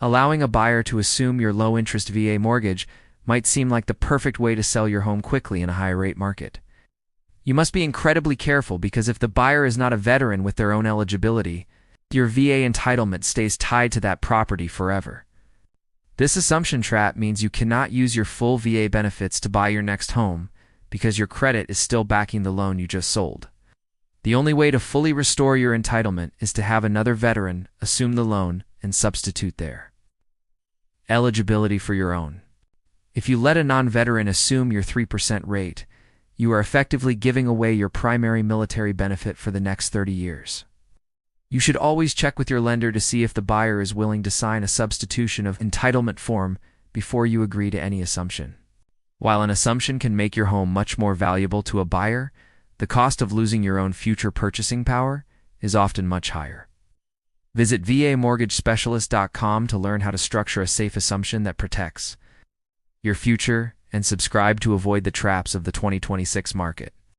Allowing a buyer to assume your low-interest VA mortgage might seem like the perfect way to sell your home quickly in a high-rate market. You must be incredibly careful because if the buyer is not a veteran with their own eligibility, your VA entitlement stays tied to that property forever. This assumption trap means you cannot use your full VA benefits to buy your next home because your credit is still backing the loan you just sold. The only way to fully restore your entitlement is to have another veteran assume the loan and substitute their eligibility for your own. If you let a non-veteran assume your 3% rate, you are effectively giving away your primary military benefit for the next 30 years. You should always check with your lender to see if the buyer is willing to sign a substitution of entitlement form before you agree to any assumption. While an assumption can make your home much more valuable to a buyer, the cost of losing your own future purchasing power is often much higher. Visit VAMortgageSpecialist.com to learn how to structure a safe assumption that protects your future and subscribe to avoid the traps of the 2026 market.